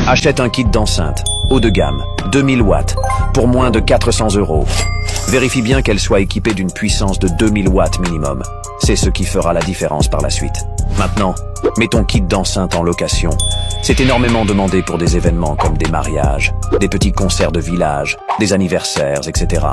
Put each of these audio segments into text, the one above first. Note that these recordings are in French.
Achète un kit d'enceinte, haut de gamme, 2000 watts, pour moins de 400 €. Vérifie bien qu'elle soit équipée d'une puissance de 2000 watts minimum. C'est ce qui fera la différence par la suite. Maintenant, mets ton kit d'enceinte en location. C'est énormément demandé pour des événements comme des mariages, des petits concerts de village, des anniversaires, etc.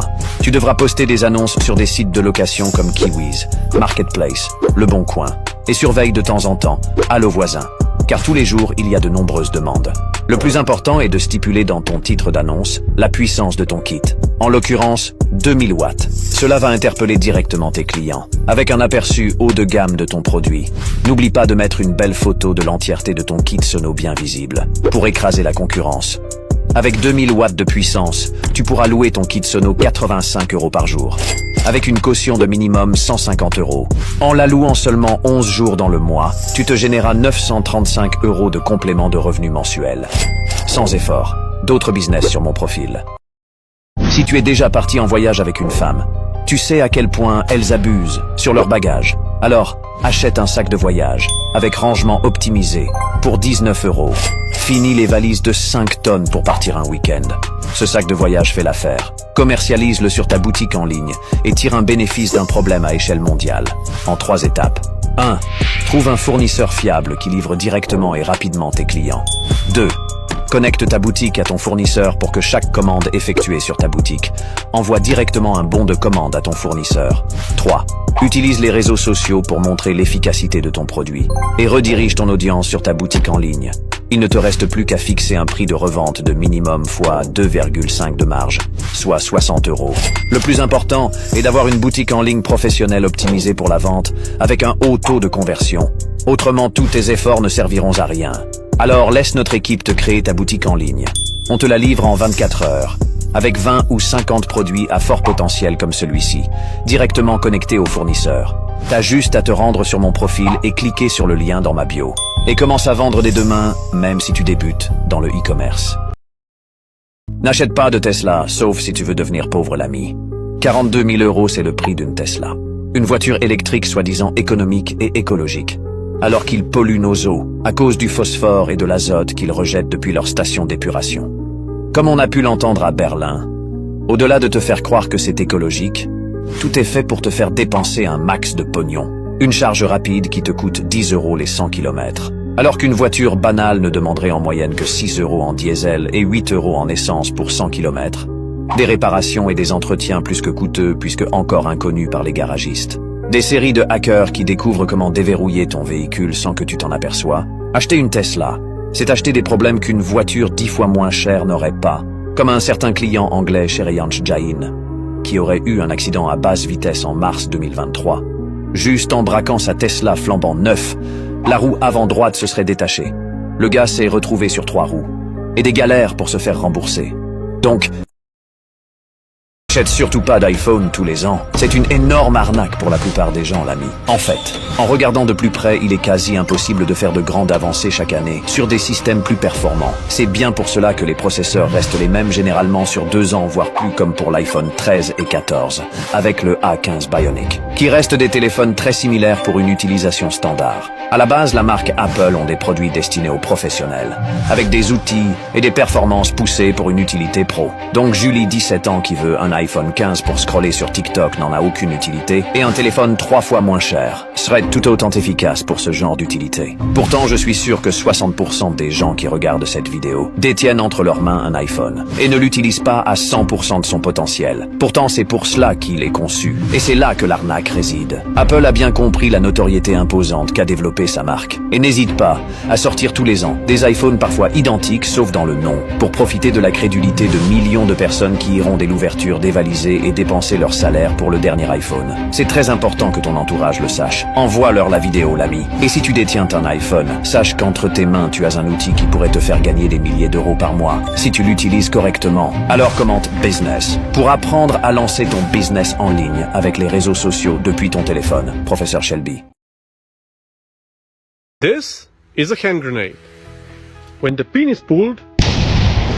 Tu devras poster des annonces sur des sites de location comme Kiwis, Marketplace, Le Bon Coin. Et surveille de temps en temps, Allo Voisin, car tous les jours il y a de nombreuses demandes. Le plus important est de stipuler dans ton titre d'annonce la puissance de ton kit. En l'occurrence, 2000 watts. Cela va interpeller directement tes clients, avec un aperçu haut de gamme de ton produit. N'oublie pas de mettre une belle photo de l'entièreté de ton kit sono bien visible, pour écraser la concurrence. Avec 2000 watts de puissance, tu pourras louer ton kit sono 85 € par jour, avec une caution de minimum 150 €. En la louant seulement 11 jours dans le mois, tu te généras 935 € de complément de revenus mensuels. Sans effort, d'autres business sur mon profil. Si tu es déjà parti en voyage avec une femme, tu sais à quel point elles abusent sur leur bagage. Alors, achète un sac de voyage, avec rangement optimisé, pour 19 €. Finis les valises de 5 tonnes pour partir un week-end. Ce sac de voyage fait l'affaire. Commercialise-le sur ta boutique en ligne et tire un bénéfice d'un problème à échelle mondiale. En 3 étapes. 1. Trouve un fournisseur fiable qui livre directement et rapidement tes clients. 2. Connecte ta boutique à ton fournisseur pour que chaque commande effectuée sur ta boutique envoie directement un bon de commande à ton fournisseur. 3. Utilise les réseaux sociaux pour montrer l'efficacité de ton produit et redirige ton audience sur ta boutique en ligne. Il ne te reste plus qu'à fixer un prix de revente de minimum fois 2,5 de marge, soit 60 €. Le plus important est d'avoir une boutique en ligne professionnelle optimisée pour la vente avec un haut taux de conversion. Autrement, tous tes efforts ne serviront à rien. Alors laisse notre équipe te créer ta boutique en ligne. On te la livre en 24 heures, avec 20 ou 50 produits à fort potentiel comme celui-ci, directement connectés au fournisseur. T'as juste à te rendre sur mon profil et cliquer sur le lien dans ma bio. Et commence à vendre dès demain, même si tu débutes dans le e-commerce. N'achète pas de Tesla, sauf si tu veux devenir pauvre l'ami. 42 000 € c'est le prix d'une Tesla. Une voiture électrique soi-disant économique et écologique, alors qu'ils polluent nos eaux à cause du phosphore et de l'azote qu'ils rejettent depuis leur station d'épuration. Comme on a pu l'entendre à Berlin, au-delà de te faire croire que c'est écologique, tout est fait pour te faire dépenser un max de pognon. Une charge rapide qui te coûte 10 € les 100 km, alors qu'une voiture banale ne demanderait en moyenne que 6 € en diesel et 8 € en essence pour 100 km. Des réparations et des entretiens plus que coûteux puisque encore inconnus par les garagistes. Des séries de hackers qui découvrent comment déverrouiller ton véhicule sans que tu t'en aperçois. Acheter une Tesla, c'est acheter des problèmes qu'une voiture 10 fois moins chère n'aurait pas, comme un certain client anglais chez Rianch Jain, qui aurait eu un accident à basse vitesse en mars 2023. Juste en braquant sa Tesla flambant neuf, la roue avant droite se serait détachée. Le gars s'est retrouvé sur 3 roues. Et des galères pour se faire rembourser. Donc, n'achète surtout pas d'iPhone tous les ans. C'est une énorme arnaque pour la plupart des gens, l'ami. En fait, en regardant de plus près, il est quasi impossible de faire de grandes avancées chaque année sur des systèmes plus performants. C'est bien pour cela que les processeurs restent les mêmes généralement sur 2 ans, voire plus, comme pour l'iPhone 13 et 14, avec le A15 Bionic, qui restent des téléphones très similaires pour une utilisation standard. À la base, la marque Apple ont des produits destinés aux professionnels, avec des outils et des performances poussées pour une utilité pro. Donc Julie, 17 ans, qui veut un iPhone 15 pour scroller sur TikTok n'en a aucune utilité, et un téléphone 3 fois moins cher serait tout autant efficace pour ce genre d'utilité. Pourtant, je suis sûr que 60% des gens qui regardent cette vidéo détiennent entre leurs mains un iPhone, et ne l'utilisent pas à 100% de son potentiel. Pourtant, c'est pour cela qu'il est conçu, et c'est là que l'arnaque réside. Apple a bien compris la notoriété imposante qu'a développée sa marque, et n'hésite pas à sortir tous les ans des iPhones parfois identiques, sauf dans le nom, pour profiter de la crédulité de millions de personnes qui iront dès l'ouverture dévaliser et dépenser leur salaire pour le dernier iPhone. C'est très important que ton entourage le sache. Envoie-leur la vidéo, l'ami. Et si tu détiens un iPhone, sache qu'entre tes mains, tu as un outil qui pourrait te faire gagner des milliers d'euros par mois, si tu l'utilises correctement. Alors commente Business pour apprendre à lancer ton business en ligne avec les réseaux sociaux depuis ton téléphone. Professeur Shelby. This is a hand grenade. When the pin is pulled,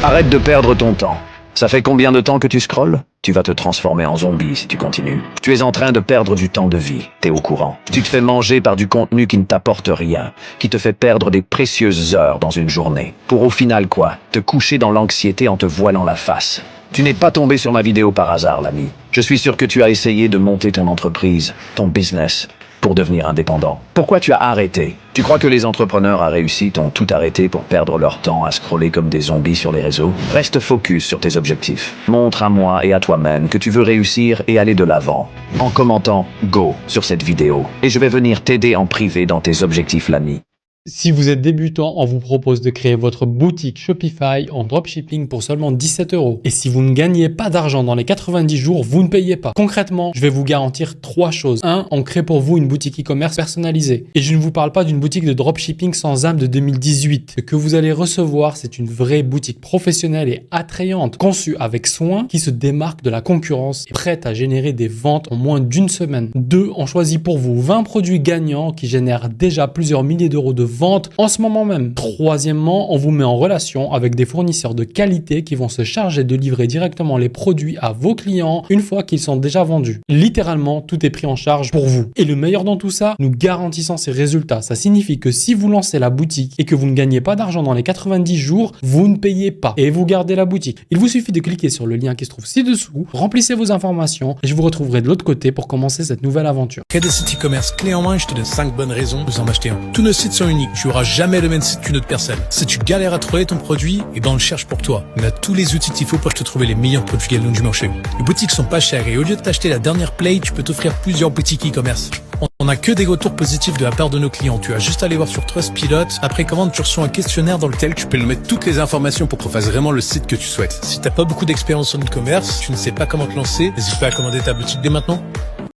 Arrête de perdre ton temps. Ça fait combien de temps que tu scrolles? Tu vas te transformer en zombie si tu continues. Tu es en train de perdre du temps de vie, t'es au courant. Tu te fais manger par du contenu qui ne t'apporte rien, qui te fait perdre des précieuses heures dans une journée. Pour au final quoi? Te coucher dans l'anxiété en te voilant la face. Tu n'es pas tombé sur ma vidéo par hasard, l'ami. Je suis sûr que tu as essayé de monter ton entreprise, ton business, pour devenir indépendant. Pourquoi tu as arrêté? Tu crois que les entrepreneurs à réussite ont tout arrêté pour perdre leur temps à scroller comme des zombies sur les réseaux? Reste focus sur tes objectifs. Montre à moi et à toi-même que tu veux réussir et aller de l'avant. En commentant « Go » sur cette vidéo. Et je vais venir t'aider en privé dans tes objectifs, l'ami. Si vous êtes débutant, on vous propose de créer votre boutique Shopify en dropshipping pour seulement 17 €. Et si vous ne gagnez pas d'argent dans les 90 jours, vous ne payez pas. Concrètement, je vais vous garantir 3 choses. 1. On crée pour vous une boutique e-commerce personnalisée. Et je ne vous parle pas d'une boutique de dropshipping sans âme de 2018. Ce que vous allez recevoir, c'est une vraie boutique professionnelle et attrayante, conçue avec soin, qui se démarque de la concurrence et prête à générer des ventes en moins d'une semaine. 2. On choisit pour vous 20 produits gagnants qui génèrent déjà plusieurs milliers d'euros de vente en ce moment même. Troisièmement, on vous met en relation avec des fournisseurs de qualité qui vont se charger de livrer directement les produits à vos clients une fois qu'ils sont déjà vendus. Littéralement, tout est pris en charge pour vous. Et le meilleur dans tout ça, nous garantissons ces résultats. Ça signifie que si vous lancez la boutique et que vous ne gagnez pas d'argent dans les 90 jours, vous ne payez pas et vous gardez la boutique. Il vous suffit de cliquer sur le lien qui se trouve ci-dessous, remplissez vos informations et je vous retrouverai de l'autre côté pour commencer cette nouvelle aventure. Crée des sites e-commerce clés en main et je te donne 5 bonnes raisons de vous en acheter un. Tous nos sites sont uniques. Tu auras jamais le même site qu'une autre personne. Si tu galères à trouver ton produit, et ben on le cherche pour toi. On a tous les outils qu'il faut pour te trouver les meilleurs produits gagnants du marché. Les boutiques sont pas chères et au lieu de t'acheter la dernière play, tu peux t'offrir plusieurs boutiques e-commerce. On a que des retours positifs de la part de nos clients. Tu as juste à aller voir sur Trustpilot. Après commande, tu reçois un questionnaire dans lequel tu peux nous mettre toutes les informations pour qu'on fasse vraiment le site que tu souhaites. Si t'as pas beaucoup d'expérience en e-commerce, tu ne sais pas comment te lancer, n'hésite pas à commander ta boutique dès maintenant.